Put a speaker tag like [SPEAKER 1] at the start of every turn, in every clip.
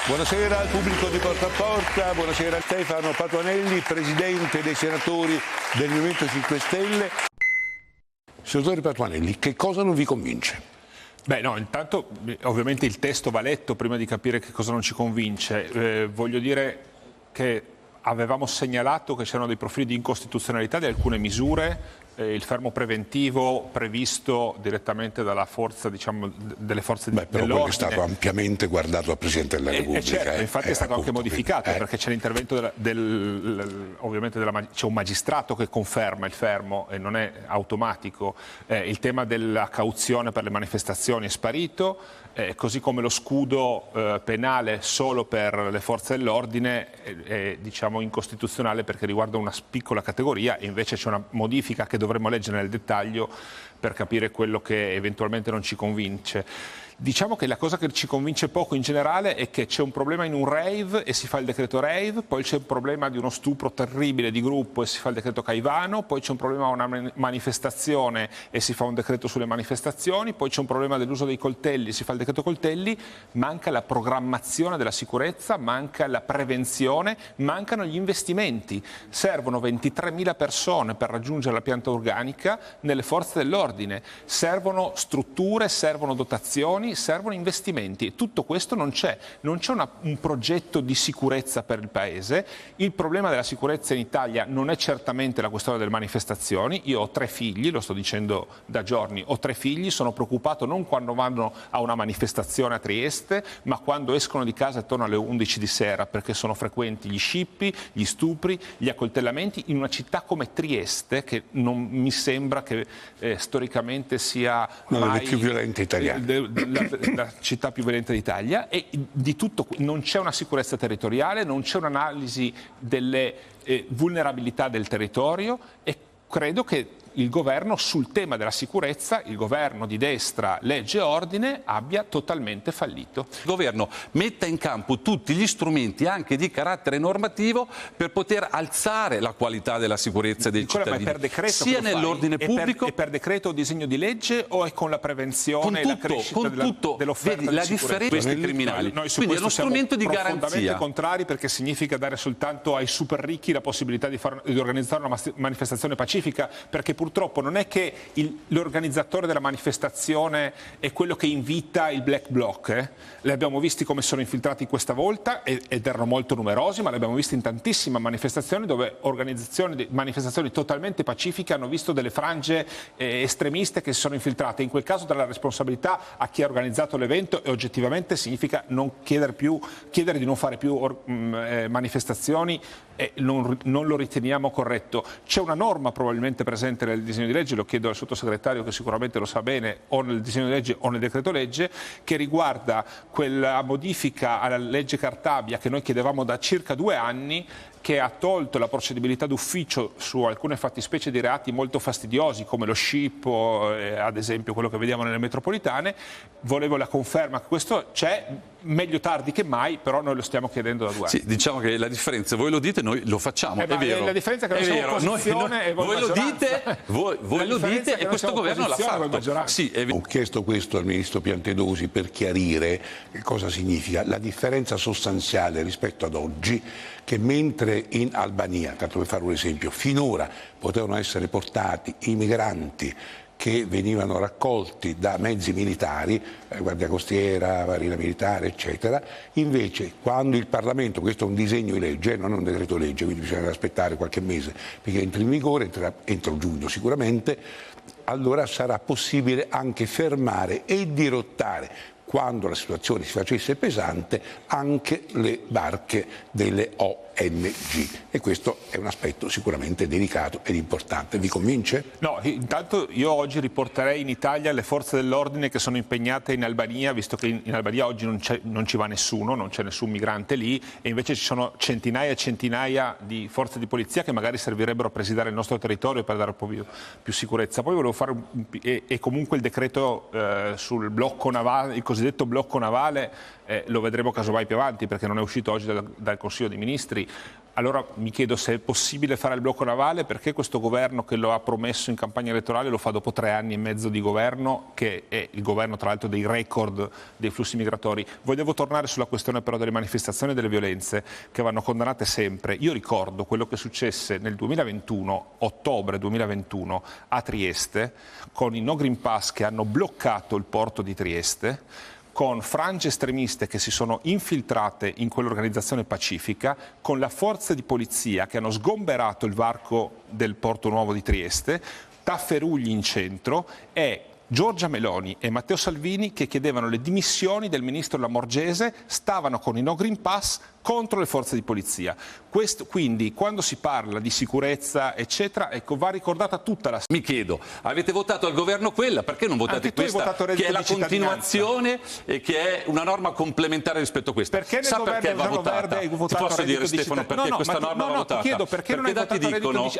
[SPEAKER 1] Buonasera al pubblico di Porta a Porta, buonasera a Stefano Patuanelli, presidente dei senatori del Movimento 5 Stelle. Senatore Patuanelli, che cosa non vi convince?
[SPEAKER 2] Beh no, intanto ovviamente il testo va letto prima di capire che cosa non ci convince. Voglio dire che avevamo segnalato che c'erano dei profili di incostituzionalità di alcune misure, il fermo preventivo previsto direttamente dalla forza, diciamo, delle forze dell'ordine.
[SPEAKER 1] Però quello è stato ampiamente guardato dal Presidente della Repubblica.
[SPEAKER 2] Certo, infatti è stato anche modificato perché c'è l'intervento ovviamente c'è un magistrato che conferma il fermo e non è automatico. Il tema della cauzione per le manifestazioni è sparito, così come lo scudo penale solo per le forze dell'ordine è diciamo incostituzionale perché riguarda una piccola categoria e invece c'è una modifica che dovremmo leggere nel dettaglio per capire quello che eventualmente non ci convince. Diciamo che la cosa che ci convince poco in generale è che c'è un problema in un rave e si fa il decreto rave, poi c'è un problema di uno stupro terribile di gruppo e si fa il decreto Caivano, poi c'è un problema a una manifestazione e si fa un decreto sulle manifestazioni, poi c'è un problema dell'uso dei coltelli e si fa il decreto coltelli, manca la programmazione della sicurezza, manca la prevenzione, mancano gli investimenti. Servono 23.000 persone per raggiungere la pianta organica nelle forze dell'ordine, servono strutture, servono dotazioni, servono investimenti. Tutto questo non c'è. Non c'è un progetto di sicurezza per il Paese. Il problema della sicurezza in Italia non è certamente la questione delle manifestazioni. Io ho 3 figli, lo sto dicendo da giorni, ho 3 figli, sono preoccupato non quando vanno a una manifestazione a Trieste, ma quando escono di casa attorno alle 11 di sera, perché sono frequenti gli scippi, gli stupri, gli accoltellamenti in una città come Trieste, che non mi sembra che storicamente sia
[SPEAKER 1] una delle più violente italiane.
[SPEAKER 2] La città più violenta d'Italia, e di tutto non c'è una sicurezza territoriale, non c'è un'analisi delle vulnerabilità del territorio e credo che il governo sul tema della sicurezza, il governo di destra, legge e ordine, abbia totalmente fallito.
[SPEAKER 3] Il governo metta in campo tutti gli strumenti anche di carattere normativo per poter alzare la qualità della sicurezza dei cittadini,
[SPEAKER 2] ma per decreto
[SPEAKER 3] sia nell'ordine pubblico.
[SPEAKER 2] È per decreto o disegno di legge o è con la prevenzione e la crescita dell'offerta
[SPEAKER 3] vedi,
[SPEAKER 2] di
[SPEAKER 3] la
[SPEAKER 2] sicurezza?
[SPEAKER 3] differenza questi criminali. Quindi è uno strumento di garanzia.
[SPEAKER 2] Siamo profondamente contrari perché significa dare soltanto ai super ricchi la possibilità di organizzare una manifestazione pacifica, perché purtroppo non è che l'organizzatore della manifestazione è quello che invita il black bloc. Li abbiamo visti come sono infiltrati questa volta ed erano molto numerosi, ma li abbiamo visti in tantissime manifestazioni dove manifestazioni totalmente pacifiche hanno visto delle frange estremiste che si sono infiltrate. In quel caso dare la responsabilità a chi ha organizzato l'evento e oggettivamente significa non chiedere di non fare più manifestazioni. Non lo riteniamo corretto. C'è una norma probabilmente presente nel disegno di legge, lo chiedo al sottosegretario che sicuramente lo sa bene, o nel disegno di legge o nel decreto legge, che riguarda quella modifica alla legge Cartabia che noi chiedevamo da circa 2 anni, che ha tolto la procedibilità d'ufficio su alcune fattispecie di reati molto fastidiosi come lo scippo, ad esempio quello che vediamo nelle metropolitane. Volevo la conferma che questo c'è, meglio tardi che mai, però noi lo stiamo chiedendo da 2 anni.
[SPEAKER 3] Sì, diciamo che la differenza, voi lo dite, noi lo facciamo, è vero.
[SPEAKER 2] La differenza è che noi siamo opposizione e
[SPEAKER 3] voi lo dite e questo governo l'ha fatto. Sì,
[SPEAKER 1] ho chiesto questo al ministro Piantedosi per chiarire che cosa significa la differenza sostanziale rispetto ad oggi, che mentre in Albania, tanto per fare un esempio, finora potevano essere portati i migranti che venivano raccolti da mezzi militari, Guardia Costiera, Marina Militare, eccetera. Invece, quando il Parlamento, questo è un disegno di legge, non è un decreto legge, quindi bisogna aspettare qualche mese perché entri in vigore, entrerà entro giugno sicuramente, allora sarà possibile anche fermare e dirottare, quando la situazione si facesse pesante, anche le barche delle ONG, e questo è un aspetto sicuramente delicato ed importante. Vi convince?
[SPEAKER 2] No, intanto io oggi riporterei in Italia le forze dell'ordine che sono impegnate in Albania, visto che in Albania oggi non ci va nessuno, non c'è nessun migrante lì, e invece ci sono centinaia e centinaia di forze di polizia che magari servirebbero a presidiare il nostro territorio per dare un po' più sicurezza. Poi volevo fare e comunque il decreto sul blocco navale, il cosiddetto blocco navale, lo vedremo casomai più avanti perché non è uscito oggi dal Consiglio dei Ministri. Allora mi chiedo se è possibile fare il blocco navale, perché questo governo che lo ha promesso in campagna elettorale lo fa dopo 3 anni e mezzo di governo, che è il governo tra l'altro dei record dei flussi migratori. Volevo tornare sulla questione però delle manifestazioni e delle violenze che vanno condannate sempre. Io ricordo quello che successe nel 2021, ottobre 2021, a Trieste, con i No Green Pass che hanno bloccato il porto di Trieste, con frange estremiste che si sono infiltrate in quell'organizzazione pacifica, con le forze di polizia che hanno sgomberato il varco del Porto Nuovo di Trieste, tafferugli in centro e Giorgia Meloni e Matteo Salvini che chiedevano le dimissioni del ministro Lamorgese, stavano con i No Green Pass contro le forze di polizia. Quindi quando si parla di sicurezza eccetera, ecco, va ricordata tutta la...
[SPEAKER 3] Mi chiedo, avete votato al governo quella, perché non votate questa che è la continuazione e che è una norma complementare rispetto a questa?
[SPEAKER 2] Perché nel
[SPEAKER 3] sa
[SPEAKER 2] governo
[SPEAKER 3] perché va votata?
[SPEAKER 2] Ti
[SPEAKER 3] posso dire Stefano perché questa norma va votata?
[SPEAKER 2] Chiedo, perché non
[SPEAKER 3] i dati dicono,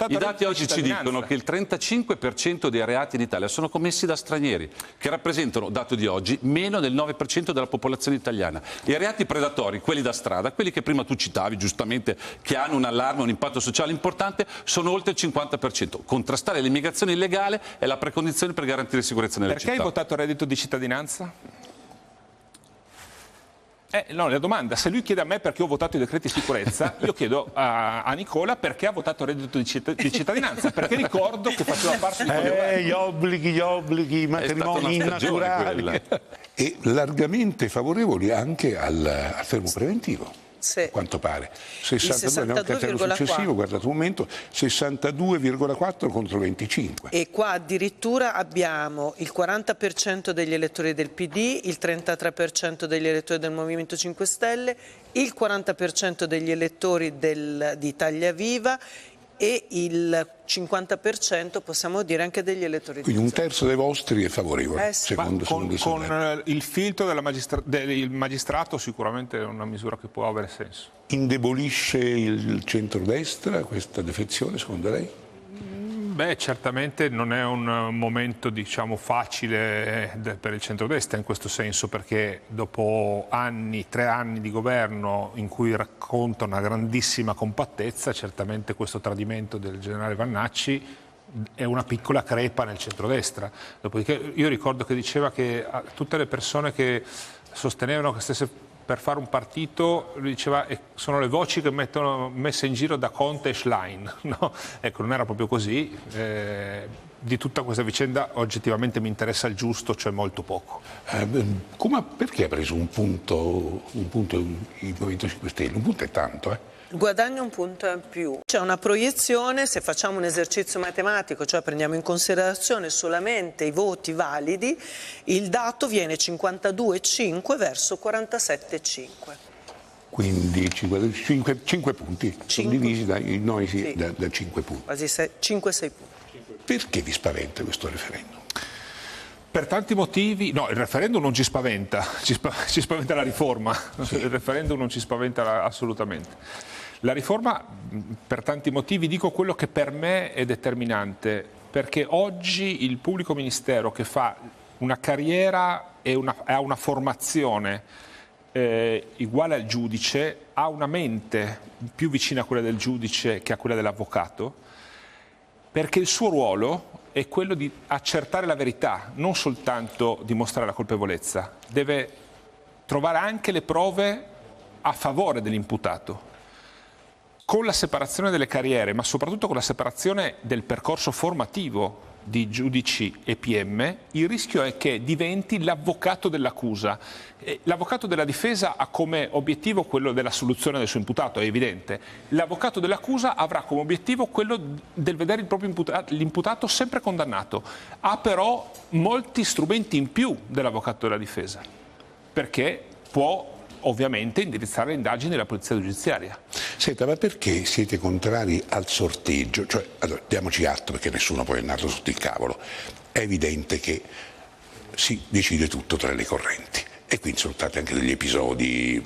[SPEAKER 3] i dati oggi ci dicono che il 35% dei reati in Italia sono commessi da stranieri, che rappresentano, dato di oggi, meno del 9% della popolazione italiana. I reati predatori, quelli da strada, quelli che prima tu citavi giustamente, che hanno un allarme, un impatto sociale importante, sono oltre il 50%. Contrastare l'immigrazione illegale è la precondizione per garantire sicurezza nelle città.
[SPEAKER 2] Perché hai votato il reddito di cittadinanza? No, la domanda, se lui chiede a me perché ho votato i decreti sicurezza, io chiedo a Nicola perché ha votato il reddito di cittadinanza, perché ricordo che faceva parte di quel
[SPEAKER 1] gli obblighi, i matrimoni innaturali. E largamente favorevoli anche al fermo preventivo.
[SPEAKER 4] Sì.
[SPEAKER 1] A quanto pare 62,4 successivo, guardate un momento, 62,4 contro 25,
[SPEAKER 4] e qua addirittura abbiamo il 40% degli elettori del PD, il 33% degli elettori del Movimento 5 Stelle, il 40% degli elettori di Italia Viva e il 50% possiamo dire anche degli elettori.
[SPEAKER 1] Quindi un terzo dei vostri è favorevole,
[SPEAKER 4] sì.
[SPEAKER 2] con il filtro del magistrato sicuramente è una misura che può avere senso.
[SPEAKER 1] Indebolisce il centrodestra questa defezione, secondo lei?
[SPEAKER 2] Beh, certamente non è un momento, diciamo, facile per il centrodestra in questo senso, perché dopo 3 anni di governo in cui racconta una grandissima compattezza, certamente questo tradimento del generale Vannacci è una piccola crepa nel centrodestra. Dopodiché io ricordo che diceva che a tutte le persone che sostenevano che stesse per fare un partito, lui diceva sono le voci che messe in giro da Conte e Schlein, no? Ecco, non era proprio così. Di tutta questa vicenda oggettivamente mi interessa il giusto, cioè molto poco.
[SPEAKER 1] Perché ha preso un punto il Movimento 5 Stelle? Un punto è tanto,
[SPEAKER 4] Guadagna un punto in più. C'è una proiezione, se facciamo un esercizio matematico, cioè prendiamo in considerazione solamente i voti validi, il dato viene 52,5 verso 47,5.
[SPEAKER 1] Quindi 5 punti, sono divisi da 5 punti.
[SPEAKER 4] Quasi 5-6 punti.
[SPEAKER 1] Perché vi spaventa questo referendum?
[SPEAKER 2] Per tanti motivi, no, il referendum non ci spaventa, ci spaventa la riforma, sì. Il referendum non ci spaventa assolutamente. La riforma, per tanti motivi, dico quello che per me è determinante, perché oggi il pubblico ministero che fa una carriera e ha una formazione uguale al giudice, ha una mente più vicina a quella del giudice che a quella dell'avvocato, perché il suo ruolo è quello di accertare la verità, non soltanto dimostrare la colpevolezza, deve trovare anche le prove a favore dell'imputato. Con la separazione delle carriere, ma soprattutto con la separazione del percorso formativo di giudici e PM, il rischio è che diventi l'avvocato dell'accusa. L'avvocato della difesa ha come obiettivo quello della soluzione del suo imputato, è evidente. L'avvocato dell'accusa avrà come obiettivo quello del vedere il proprio l'imputato sempre condannato. Ha però molti strumenti in più dell'avvocato della difesa, perché può ovviamente indirizzare le indagini della polizia giudiziaria.
[SPEAKER 1] Senta, ma perché siete contrari al sorteggio? Cioè, allora, diamoci atto, perché nessuno poi è nato sotto il cavolo. È evidente che si decide tutto tra le correnti e quindi sono stati anche degli episodi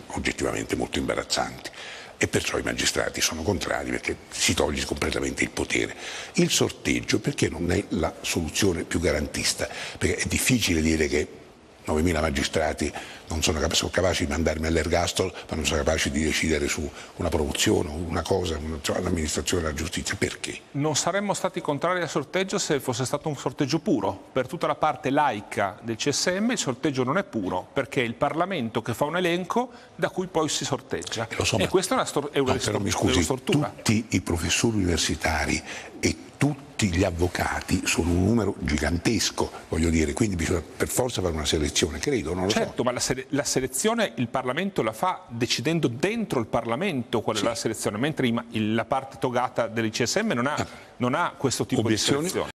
[SPEAKER 1] oggettivamente molto imbarazzanti e perciò i magistrati sono contrari perché si toglie completamente il potere. Il sorteggio perché non è la soluzione più garantista? Perché è difficile dire che 9.000 magistrati non sono capaci di mandarmi all'ergastolo, ma non sono capaci di decidere su una promozione, una cosa, cioè l'amministrazione della giustizia. Perché?
[SPEAKER 2] Non saremmo stati contrari al sorteggio se fosse stato un sorteggio puro. Per tutta la parte laica del CSM il sorteggio non è puro, perché è il Parlamento che fa un elenco da cui poi si sorteggia.
[SPEAKER 1] Lo so,
[SPEAKER 2] e questa è una
[SPEAKER 1] però mi scusi,
[SPEAKER 2] stortura.
[SPEAKER 1] tutti i professori universitari e tutti gli avvocati sono un numero gigantesco, voglio dire, quindi bisogna per forza fare una selezione, credo, non lo so.
[SPEAKER 2] Certo, ma la selezione il Parlamento la fa decidendo dentro il Parlamento qual è la selezione, mentre la parte togata dell'ICSM non ha questo tipo di selezione.